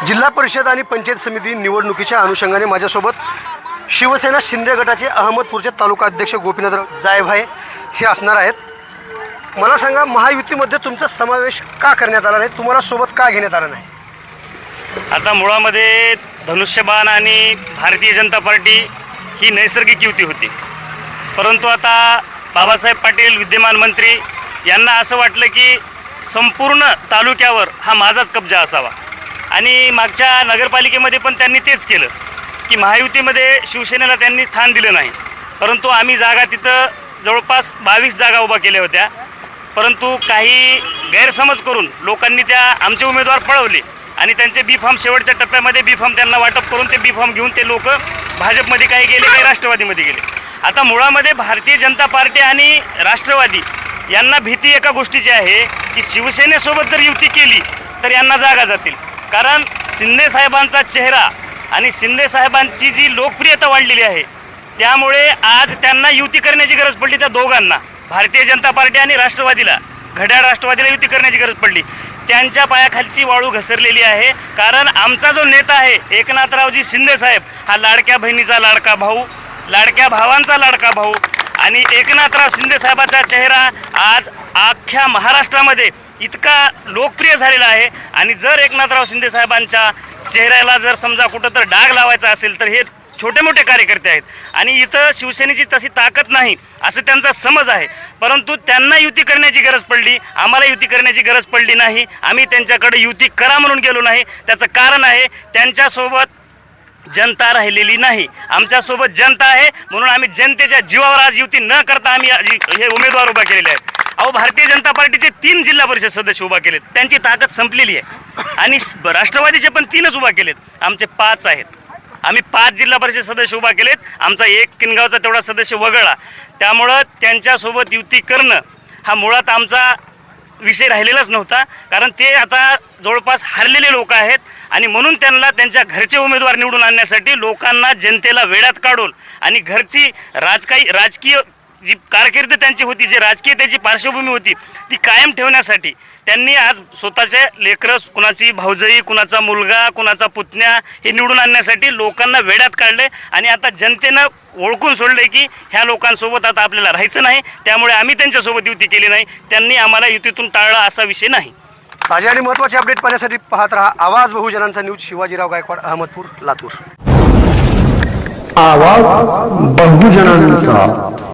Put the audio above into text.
जिल्हा परिषद आणि पंचायत समिती निवडणुकीच्या अनुषंगाने माझ्यासोबत शिवसेना शिंदे गटाचे अहमदपूरचे तालुका अध्यक्ष गोपीनाथ जायभाई हे असणार आहेत। मला सांगा, महायुतीमध्ये तुमचा समावेश का करण्यात आला नाही, तुम्हाला सोबत का घेण्यात आला नाही? आता मुळामध्ये धनुष्यबाण आणि भारतीय जनता पार्टी ही नैसर्गिक युती होती, परंतु आता बाबासाहेब पाटील विद्यमान मंत्री यांना असं वाटलं की संपूर्ण तालुक्यावर हा माझाच कब्जा असावा आणि मागच्या नगरपालिकेमध्ये पण त्यांनी तेच केलं की महायुतीमध्ये शिवसेनेला त्यांनी स्थान दिलं नाही, परंतु आम्ही जागा तिथं जवळपास 22 जागा उभा केल्या होत्या, परंतु काही गैरसमज करून लोकांनी त्या आमचे उमेदवार पळवले आणि त्यांचे बी फॉर्म शेवटच्या टप्प्यामध्ये बी फॉर्म त्यांना वाटप करून ते बी फॉर्म घेऊन ते लोक भाजपमध्ये काही गेले, काही राष्ट्रवादीमध्ये गेले। आता मुळामध्ये भारतीय जनता पार्टी आणि राष्ट्रवादी यांना भीती एका गोष्टीची आहे की शिवसेनेसोबत जर युती केली तर यांना जागा जातील, कारण शिंदे साहेबांचा चेहरा आणि शिंदे साहेबांची जी लोकप्रियता वाढलेली आहे त्यामुळे आज त्यांना युती करण्याची गरज पडली। त्या दोघांना, भारतीय जनता पार्टी आणि राष्ट्रवादीला, घड्याळ राष्ट्रवादीला युती करण्याची गरज पडली। त्यांच्या पायाखालची वाळू घसरलेली आहे, कारण आमचा जो नेता आहे एकनाथरावजी शिंदे साहेब हा लाडक्या बहिणीचा लाडका भाऊ, लाडक्या भावांचा लाडका भाऊ आणि एकनाथराव शिंदे साहेबाचा चेहरा आज अख्ख्या महाराष्ट्रामध्ये इतका लोकप्रिय झालेला आहे आणि जर एकनाथराव शिंदे साहेबांच्या चेहऱ्याला जर समजा कुठं तर डाग लावायचा असेल तर हे छोटे मोठे कार्यकर्ते आहेत आणि इथं शिवसेनेची तशी ताकद नाही असं त्यांचा समज आहे, परंतु त्यांना युती करण्याची गरज पडली, आम्हाला युती करण्याची गरज पडली नाही। आम्ही त्यांच्याकडे युती करा म्हणून गेलो नाही, त्याचं कारण आहे त्यांच्यासोबत जनता राहिलेली नाही, आमच्यासोबत जनता आहे म्हणून आम्ही जनतेच्या जीवावर आज युती न करता आम्ही हे उमेदवार उभा केलेले आहेत। अहो, भारतीय जनता पार्टीचे 3 जिल्हा परिषद सदस्य उभा केलेत, त्यांची ताकद संपलेली आहे आणि राष्ट्रवादीचे पण 3च उभा केलेत, आमचे 5 आहेत। आम्ही 5 जिल्हा परिषद सदस्य उभा केलेत, आमचा एक किनगावचा तेवढा सदस्य वगळला, त्यामुळं त्यांच्यासोबत युती करणं हा मुळात आमचा विषय राहिलेलाच नव्हता, कारण ते आता जवळपास हरलेले लोक आहेत आणि म्हणून त्यांना त्यांच्या घरचे उमेदवार निवडून आणण्यासाठी लोकांना, जनतेला वेड्यात काढून आणि घरची राजकीय जी कारकीर्द त्यांची होती, जे राजकीय त्याची पार्श्वभूमी होती ती कायम ठेवण्यासाठी त्यांनी आज स्वतःचे लेकरं, कुणाची भाऊजाई, कुणाचा मुलगा, कुणाचा पुतण्या हे निवडून आणण्यासाठी लोकांना वेड्यात काढले आणि आता जनतेनं ओळखून सोडले की ह्या लोकांसोबत आता आपल्याला राहायचं नाही, त्यामुळे आम्ही त्यांच्यासोबत युती केली नाही, त्यांनी आम्हाला युतीतून टाळलं असा विषय नाही। ताजे आणि महत्त्वाचे अपडेट पाहण्यासाठी पाहत रहा आवाज बहुजनांचा न्यूज, शिवाजीराव गायकवाड, अहमदपूर, लातूर। आवाज बहुजनांचा।